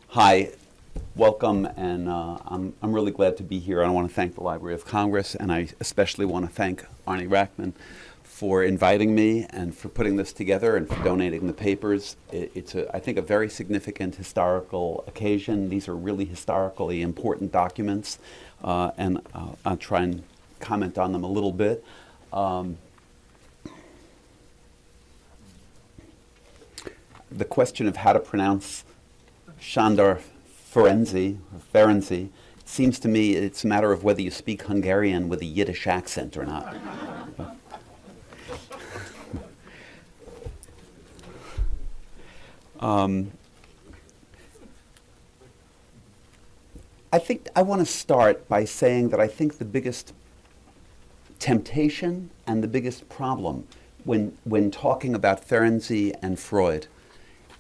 Hi, welcome, and I'm really glad to be here. I want to thank the Library of Congress, and I especially want to thank Arnie Rackman for inviting me and for putting this together and for donating the papers. It's, I think, a very significant historical occasion. These are really historically important documents, and I'll try and comment on them a little bit. The question of how to pronounce Sándor Ferenczi, or Ferenczi, it seems to me it's a matter of whether you speak Hungarian with a Yiddish accent or not. I think I want to start by saying that I think the biggest temptation and the biggest problem when talking about Ferenczi and Freud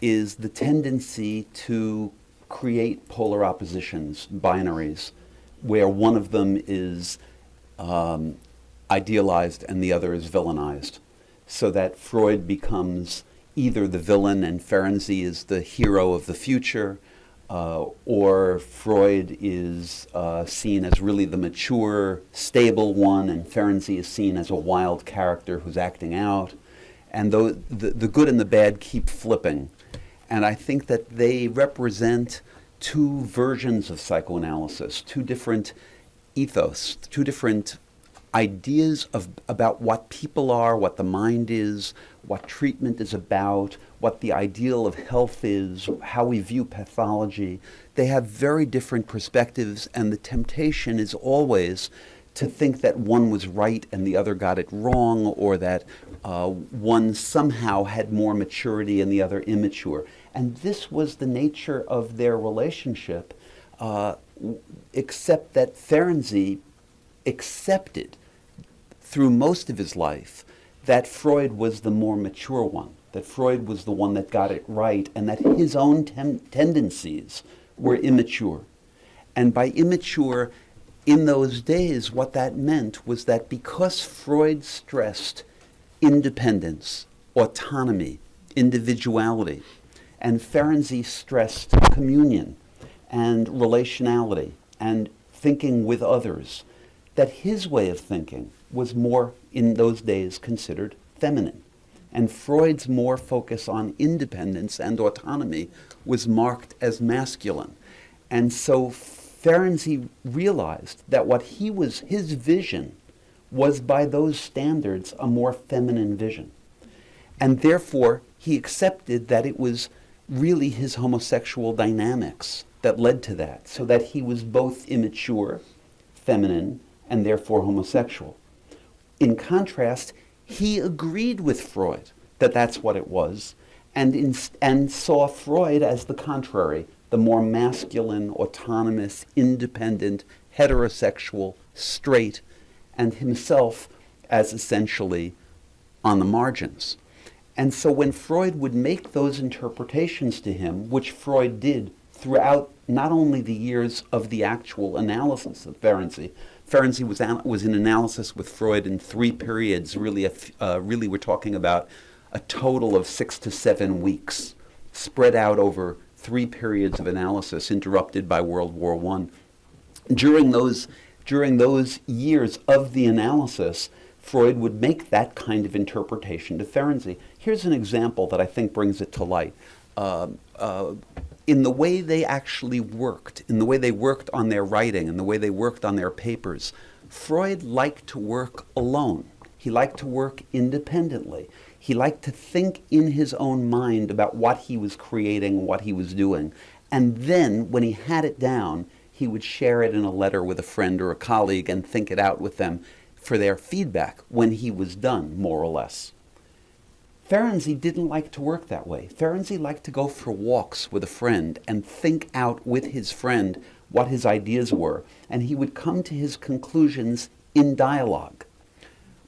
is the tendency to create polar oppositions, binaries, where one of them is idealized and the other is villainized, so that Freud becomes either the villain and Ferenczi is the hero of the future, or Freud is seen as really the mature, stable one, and Ferenczi is seen as a wild character who's acting out. And the good and the bad keep flipping. And I think that they represent two versions of psychoanalysis, two different ethos, two different ideas about what people are, what the mind is, what treatment is about, what the ideal of health is, how we view pathology. They have very different perspectives, and the temptation is always to think that one was right and the other got it wrong, or that one somehow had more maturity and the other immature. And this was the nature of their relationship, except that Ferenczi accepted through most of his life that Freud was the more mature one, that Freud was the one that got it right, and that his own tendencies were immature. And by immature, in those days, what that meant was that because Freud stressed independence, autonomy, individuality, and Ferenczi stressed communion and relationality and thinking with others, that his way of thinking was more, in those days, considered feminine. And Freud's more focus on independence and autonomy was marked as masculine. And so Ferenczi realized that what his vision was, by those standards, a more feminine vision. And therefore, he accepted that it was really his homosexual dynamics that led to that, so that he was both immature, feminine, and therefore homosexual. In contrast, he agreed with Freud that that's what it was, and saw Freud as the contrary, the more masculine, autonomous, independent, heterosexual, straight, and himself as essentially on the margins. And so when Freud would make those interpretations to him, which Freud did throughout not only the years of the actual analysis of Ferenczi was in analysis with Freud in 3 periods, really we're talking about a total of 6 to 7 weeks, spread out over 3 periods of analysis, interrupted by World War I. During those years of the analysis, Freud would make that kind of interpretation to Ferenczi. Here's an example that I think brings it to light. In the way they actually worked, in the way they worked on their writing, in the way they worked on their papers, Freud liked to work alone. He liked to work independently. He liked to think in his own mind about what he was creating, what he was doing. And then, when he had it down, he would share it in a letter with a friend or a colleague and think it out with them for their feedback when he was done, more or less. Ferenczi didn't like to work that way. Ferenczi liked to go for walks with a friend and think out with his friend what his ideas were, and he would come to his conclusions in dialogue.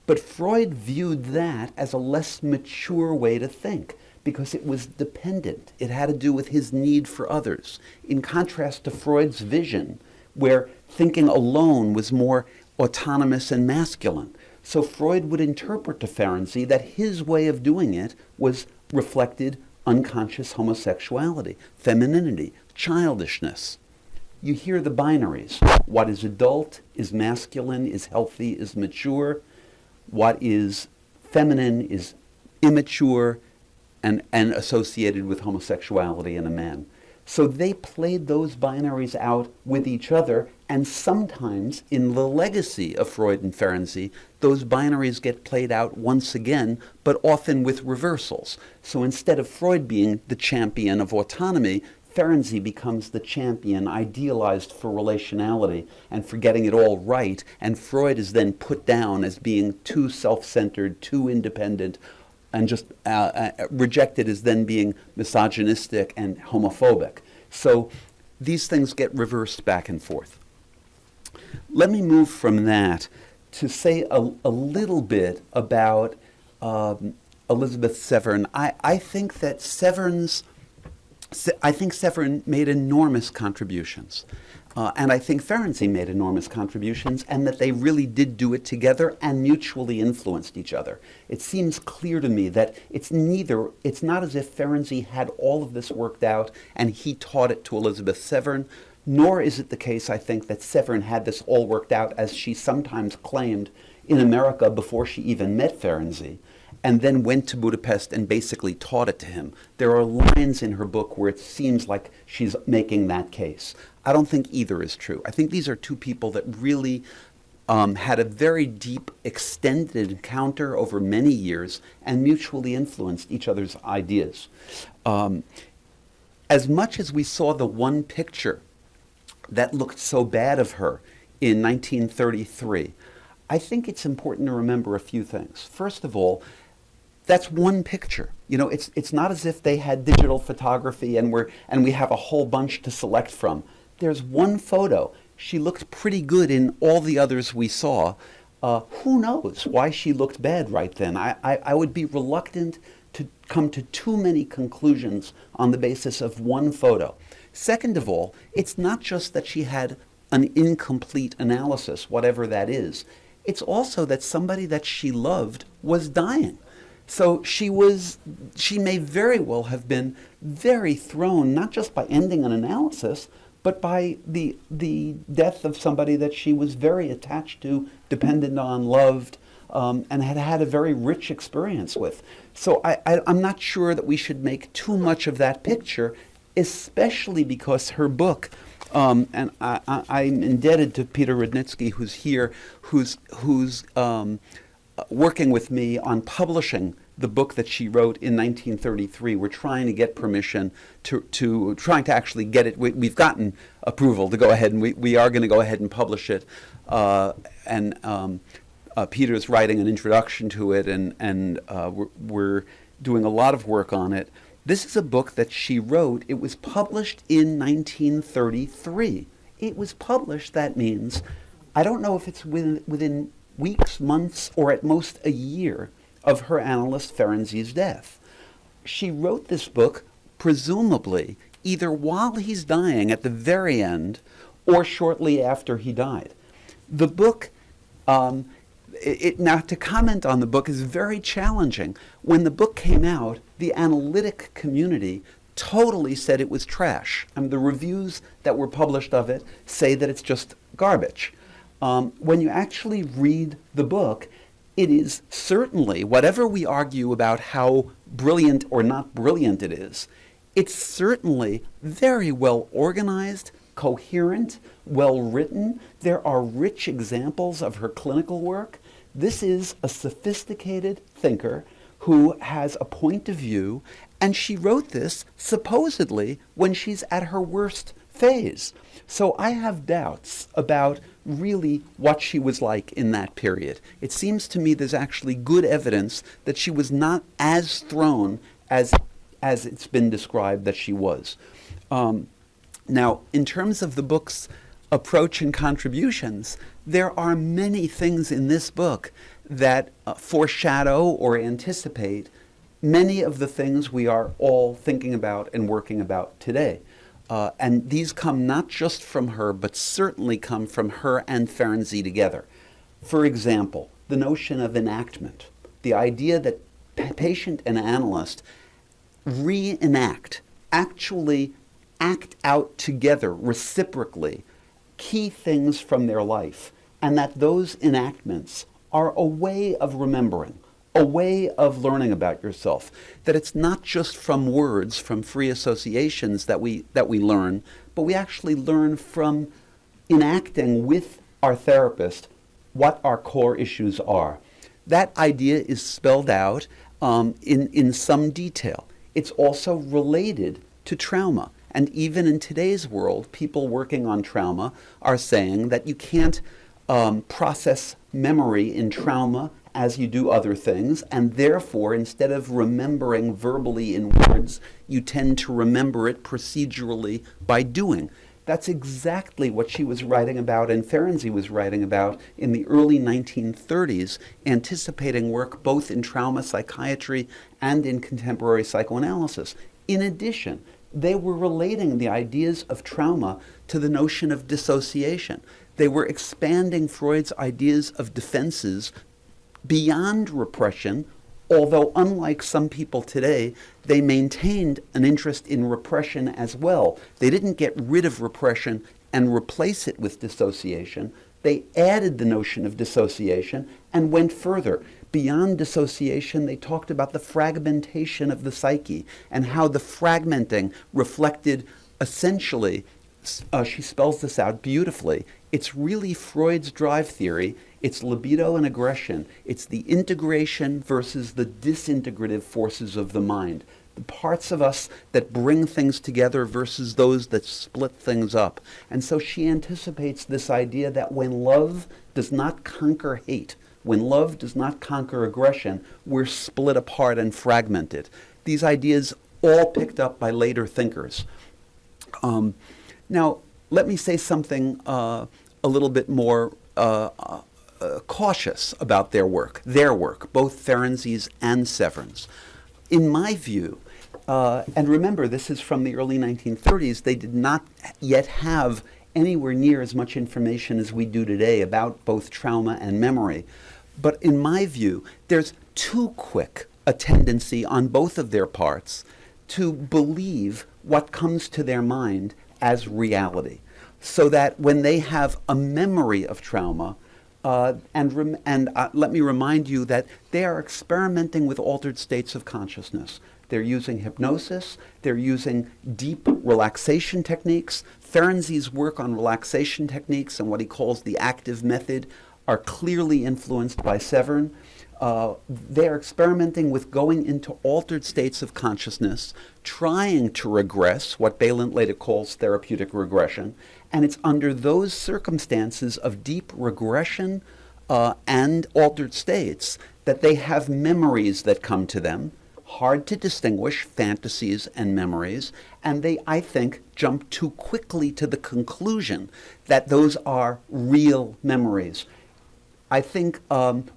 But Freud viewed that as a less mature way to think, because it was dependent. It had to do with his need for others, in contrast to Freud's vision, where thinking alone was more autonomous and masculine. So Freud would interpret to Ferenczi that his way of doing it was reflected unconscious homosexuality, femininity, childishness. You hear the binaries. What is adult, is masculine, is healthy, is mature. What is feminine is immature and associated with homosexuality in a man. So they played those binaries out with each other, and sometimes in the legacy of Freud and Ferenczi, those binaries get played out once again, but often with reversals. So instead of Freud being the champion of autonomy, Ferenczi becomes the champion idealized for relationality and for getting it all right, and Freud is then put down as being too self-centered, too independent, and just rejected as then being misogynistic and homophobic. So these things get reversed back and forth. Let me move from that to say a little bit about Elizabeth Savern. I think that Savern made enormous contributions. And I think Ferenczi made enormous contributions, and that they really did do it together and mutually influenced each other. It seems clear to me that it's not as if Ferenczi had all of this worked out and he taught it to Elizabeth Savern, nor is it the case, I think, that Savern had this all worked out, as she sometimes claimed, in America before she even met Ferenczi, and then went to Budapest and basically taught it to him. There are lines in her book where it seems like she's making that case. I don't think either is true. I think these are two people that really had a very deep, extended encounter over many years and mutually influenced each other's ideas. As much as we saw the one picture that looked so bad of her in 1933, I think it's important to remember a few things. First of all, that's one picture. You know, it's not as if they had digital photography and we have a whole bunch to select from. There's one photo. She looked pretty good in all the others we saw. Who knows why she looked bad right then? I would be reluctant to come to too many conclusions on the basis of one photo. Second of all, it's not just that she had an incomplete analysis, whatever that is. It's also that somebody that she loved was dying. So she may very well have been very thrown, not just by ending an analysis, but by the death of somebody that she was very attached to, dependent on, loved, and had had a very rich experience with. So I'm not sure that we should make too much of that picture, especially because her book, and I'm indebted to Peter Rudnitsky, who's here, who's working with me on publishing the book that she wrote in 1933. We're trying to get permission trying to actually get it. We've gotten approval to go ahead, and we are going to go ahead and publish it. Peter's writing an introduction to it, and we're doing a lot of work on it. This is a book that she wrote. It was published in 1933. It was published, that means, I don't know if it's within weeks, months, or at most a year of her analyst Ferenczi's death. She wrote this book, presumably, either while he's dying at the very end or shortly after he died. The book, now to comment on the book is very challenging. When the book came out, the analytic community totally said it was trash. The reviews that were published of it say that it's just garbage. When you actually read the book, it is certainly, whatever we argue about how brilliant or not brilliant it is, it's certainly very well organized, coherent, well written. There are rich examples of her clinical work. This is a sophisticated thinker who has a point of view, and she wrote this supposedly when she's at her worst phase. So I have doubts about really what she was like in that period. It seems to me there's actually good evidence that she was not as thrown as it's been described that she was. Now, in terms of the book's approach and contributions, there are many things in this book that foreshadow or anticipate many of the things we are all thinking about and working about today. And these come not just from her, but certainly come from her and Ferenczi together. For example, the notion of enactment, the idea that patient and analyst reenact, actually act out together reciprocally key things from their life, and that those enactments are a way of remembering, a way of learning about yourself, that it's not just from words, from free associations that we learn, but we actually learn from enacting with our therapist what our core issues are. That idea is spelled out in some detail. It's also related to trauma. And even in today's world, people working on trauma are saying that you can't process memory in trauma as you do other things, and therefore, instead of remembering verbally in words, you tend to remember it procedurally by doing. That's exactly what she was writing about and Ferenczi was writing about in the early 1930s, anticipating work both in trauma psychiatry and in contemporary psychoanalysis. In addition, they were relating the ideas of trauma to the notion of dissociation. They were expanding Freud's ideas of defenses beyond repression, although unlike some people today, they maintained an interest in repression as well. They didn't get rid of repression and replace it with dissociation. They added the notion of dissociation and went further. Beyond dissociation, they talked about the fragmentation of the psyche and how the fragmenting reflected essentially, she spells this out beautifully, it's really Freud's drive theory. It's libido and aggression. It's the integration versus the disintegrative forces of the mind. The parts of us that bring things together versus those that split things up. And so she anticipates this idea that when love does not conquer hate, when love does not conquer aggression, we're split apart and fragmented. These ideas all picked up by later thinkers. Now, let me say something a little bit more cautious about their work, both Ferenczi's and Savern's. In my view, and remember this is from the early 1930s, they did not yet have anywhere near as much information as we do today about both trauma and memory. But in my view, there's too quick a tendency on both of their parts to believe what comes to their mind as reality. So that when they have a memory of trauma, let me remind you that they are experimenting with altered states of consciousness. They're using hypnosis, they're using deep relaxation techniques. Ferenczi's work on relaxation techniques and what he calls the active method are clearly influenced by Savern. They're experimenting with going into altered states of consciousness, trying to regress, what Balint later calls therapeutic regression, and it's under those circumstances of deep regression and altered states that they have memories that come to them, hard to distinguish fantasies and memories, and they, I think, jump too quickly to the conclusion that those are real memories. I think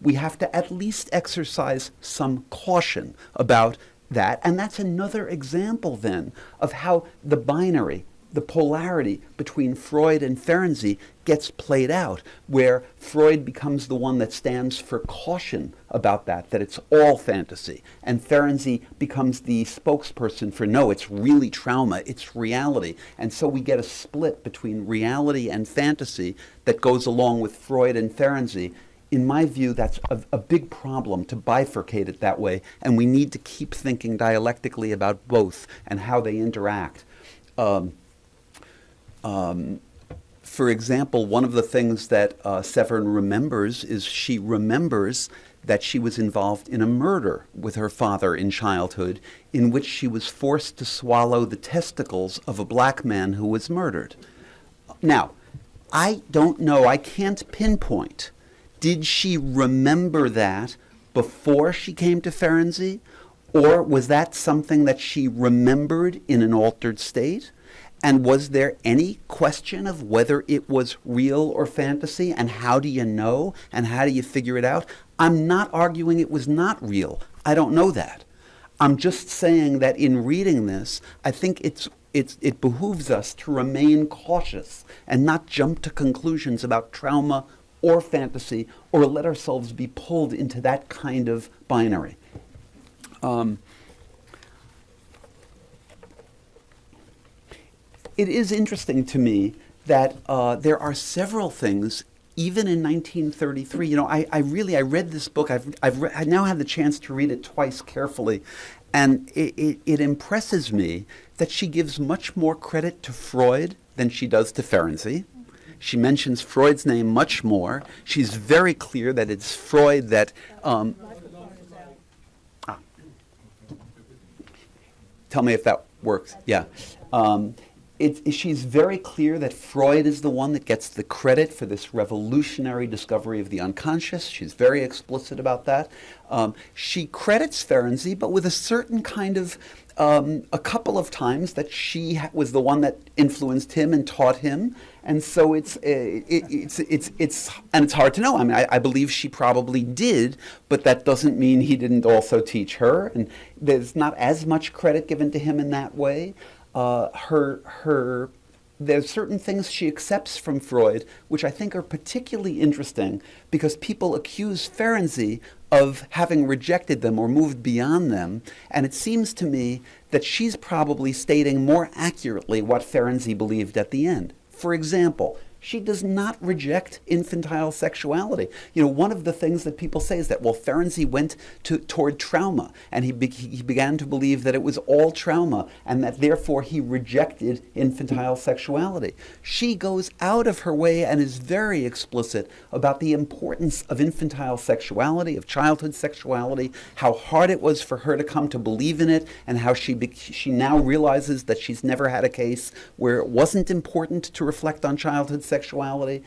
we have to at least exercise some caution about that. And that's another example then of how the binary, the polarity between Freud and Ferenczi gets played out, where Freud becomes the one that stands for caution about that it's all fantasy. And Ferenczi becomes the spokesperson for no, it's really trauma, it's reality. And so we get a split between reality and fantasy that goes along with Freud and Ferenczi. In my view, that's a big problem to bifurcate it that way, and we need to keep thinking dialectically about both and how they interact. For example, one of the things that Savern remembers is she remembers that she was involved in a murder with her father in childhood, in which she was forced to swallow the testicles of a black man who was murdered. Now, I don't know, I can't pinpoint. Did she remember that before she came to Ferenczi? Or was that something that she remembered in an altered state? And was there any question of whether it was real or fantasy? And how do you know? And how do you figure it out? I'm not arguing it was not real. I don't know that. I'm just saying that in reading this, I think it behooves us to remain cautious and not jump to conclusions about trauma or fantasy, or let ourselves be pulled into that kind of binary. it is interesting to me that there are several things, even in 1933. You know, I read this book. I now had the chance to read it twice carefully, and it impresses me that she gives much more credit to Freud than she does to Ferenczi. She mentions Freud's name much more. She's very clear that it's Freud that. Tell me if that works. Yeah. She's very clear that Freud is the one that gets the credit for this revolutionary discovery of the unconscious. She's very explicit about that. She credits Ferenczi, but with a certain kind of, a couple of times that she was the one that influenced him and taught him. And so and it's hard to know. I mean, I believe she probably did, but that doesn't mean he didn't also teach her. And there's not as much credit given to him in that way. There's certain things she accepts from Freud, which I think are particularly interesting because people accuse Ferenczi of having rejected them or moved beyond them. And it seems to me that she's probably stating more accurately what Ferenczi believed at the end. For example, she does not reject infantile sexuality. You know, one of the things that people say is that, well, Ferenczi went toward trauma, and he began to believe that it was all trauma, and that therefore he rejected infantile sexuality. She goes out of her way and is very explicit about the importance of infantile sexuality, of childhood sexuality, how hard it was for her to come to believe in it, and how she now realizes that she's never had a case where it wasn't important to reflect on childhood sexuality.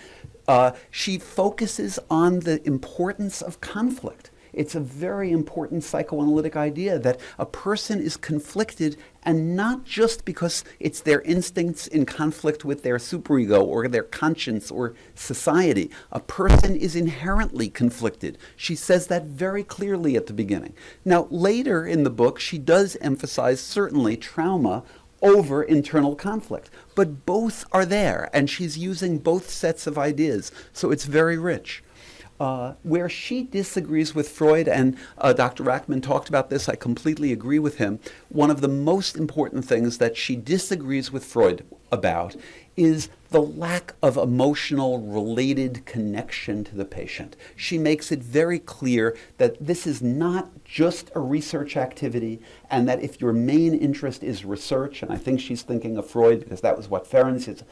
She focuses on the importance of conflict. It's a very important psychoanalytic idea that a person is conflicted, and not just because it's their instincts in conflict with their superego or their conscience or society. A person is inherently conflicted. She says that very clearly at the beginning. Now, later in the book, she does emphasize certainly trauma over internal conflict. But both are there, and she's using both sets of ideas, so it's very rich. Where she disagrees with Freud, and Dr. Rackman talked about this, I completely agree with him, one of the most important things that she disagrees with Freud about is the lack of emotional related connection to the patient. She makes it very clear that this is not just a research activity, and that if your main interest is research, and I think she's thinking of Freud because that was what Ferencz's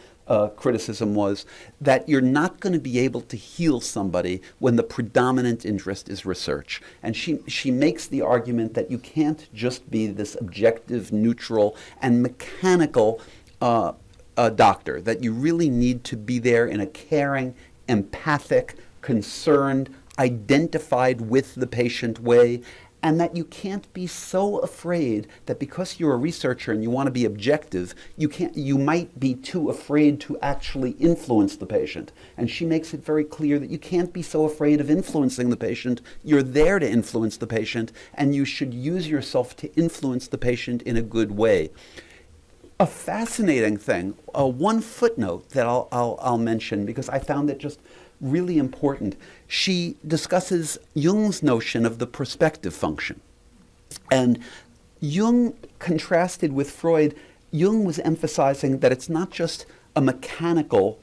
criticism was, that you're not going to be able to heal somebody when the predominant interest is research. And she makes the argument that you can't just be this objective, neutral, and mechanical doctor, that you really need to be there in a caring, empathic, concerned, identified with the patient way, and that you can't be so afraid that because you're a researcher and you want to be objective, you might be too afraid to actually influence the patient. And she makes it very clear that you can't be so afraid of influencing the patient. You're there to influence the patient, and you should use yourself to influence the patient in a good way. A fascinating thing, one footnote that I'll mention because I found it just really important. She discusses Jung's notion of the perspective function. And Jung contrasted with Freud. Jung was emphasizing that it's not just a mechanical,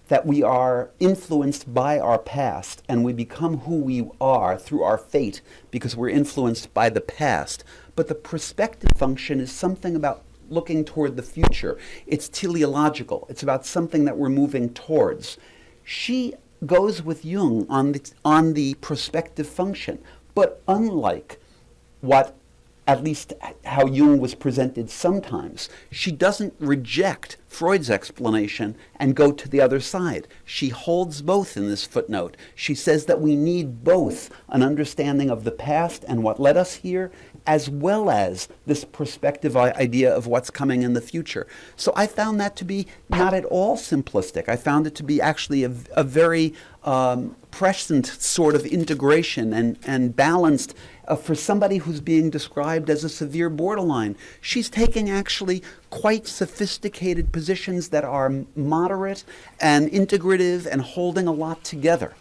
that we are influenced by our past and we become who we are through our fate because we're influenced by the past. But the perspective function is something about looking toward the future. It's teleological. It's about something that we're moving towards. She goes with Jung on the perspective function, but unlike what, at least how Jung was presented sometimes, she doesn't reject Freud's explanation and go to the other side. She holds both in this footnote. She says that we need both an understanding of the past and what led us here, as well as this perspective idea of what's coming in the future. So I found that to be not at all simplistic. I found it to be actually a very prescient sort of integration and balanced for somebody who's being described as a severe borderline. She's taking actually quite sophisticated positions that are moderate and integrative and holding a lot together.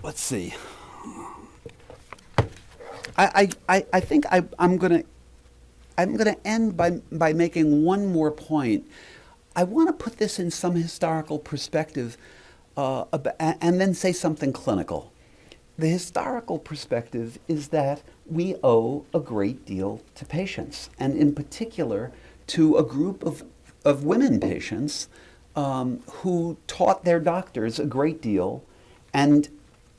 Let's see. I think I'm going to I'm going to end by making one more point. I want to put this in some historical perspective and then say something clinical. The historical perspective is that we owe a great deal to patients, and in particular to a group of women patients who taught their doctors a great deal, and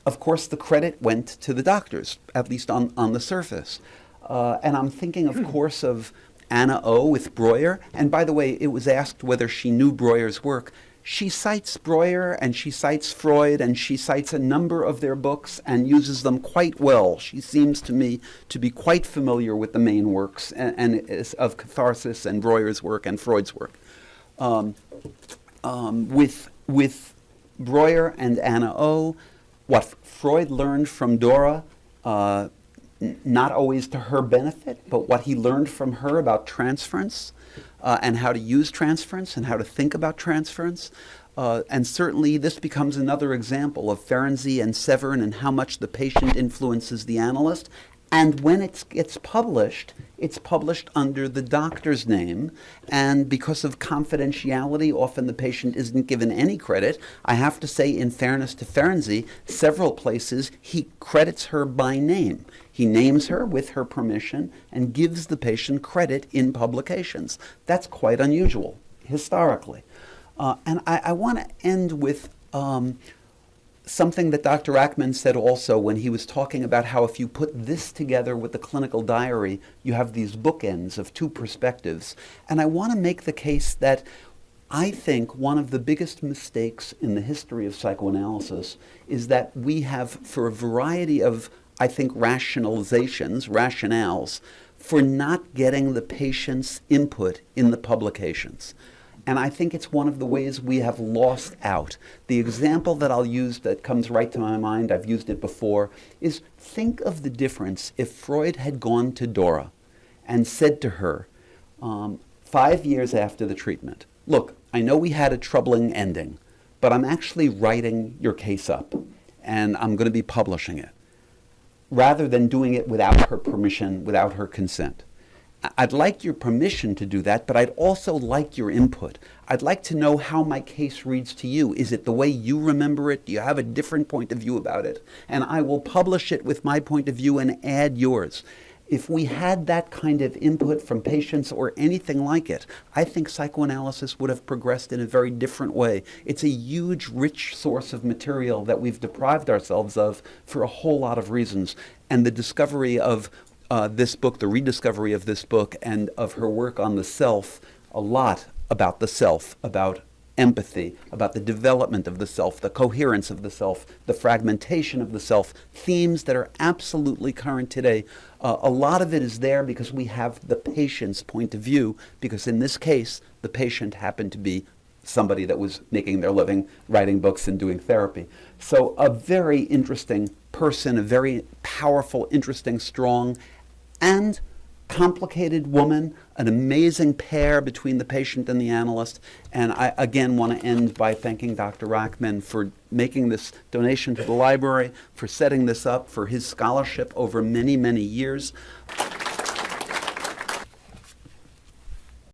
of course the credit went to the doctors, at least on the surface. And I'm thinking, of course, of Anna O. with Breuer, and by the way, it was asked whether she knew Breuer's work. She cites Breuer, and she cites Freud, and she cites a number of their books and uses them quite well. She seems to me to be quite familiar with the main works of catharsis and Breuer's work and Freud's work. With Breuer and Anna O., what Freud learned from Dora, not always to her benefit, but what he learned from her about transference, and how to use transference and how to think about transference. And certainly this becomes another example of Ferenczi and Savern and how much the patient influences the analyst. And when it gets published, it's published under the doctor's name. And because of confidentiality, often the patient isn't given any credit. I have to say, in fairness to Ferenczi, several places he credits her by name. He names her with her permission and gives the patient credit in publications. That's quite unusual, historically. And I want to end with something that Dr. Ackman said also when he was talking about how if you put this together with the clinical diary, you have these bookends of two perspectives. And I want to make the case that I think one of the biggest mistakes in the history of psychoanalysis is that we have, for a variety of, I think, rationales, for not getting the patient's input in the publications. And I think it's one of the ways we have lost out. The example that I'll use that comes right to my mind, I've used it before, is think of the difference if Freud had gone to Dora and said to her 5 years after the treatment, look, I know we had a troubling ending, but I'm actually writing your case up and I'm going to be publishing it, rather than doing it without her permission, without her consent. I'd like your permission to do that, but I'd also like your input. I'd like to know how my case reads to you. Is it the way you remember it? Do you have a different point of view about it? And I will publish it with my point of view and add yours. If we had that kind of input from patients or anything like it, I think psychoanalysis would have progressed in a very different way. It's a huge, rich source of material that we've deprived ourselves of for a whole lot of reasons. And the discovery of this book, the rediscovery of this book and of her work on the self, a lot about the self, about empathy, about the development of the self, the coherence of the self, the fragmentation of the self, themes that are absolutely current today. A lot of it is there because we have the patient's point of view, because in this case, the patient happened to be somebody that was making their living writing books and doing therapy. So a very interesting person, a very powerful, interesting, strong, and complicated woman, an amazing pair between the patient and the analyst. And I again want to end by thanking Dr. Ackman for making this donation to the library, for setting this up, for his scholarship over many, many years.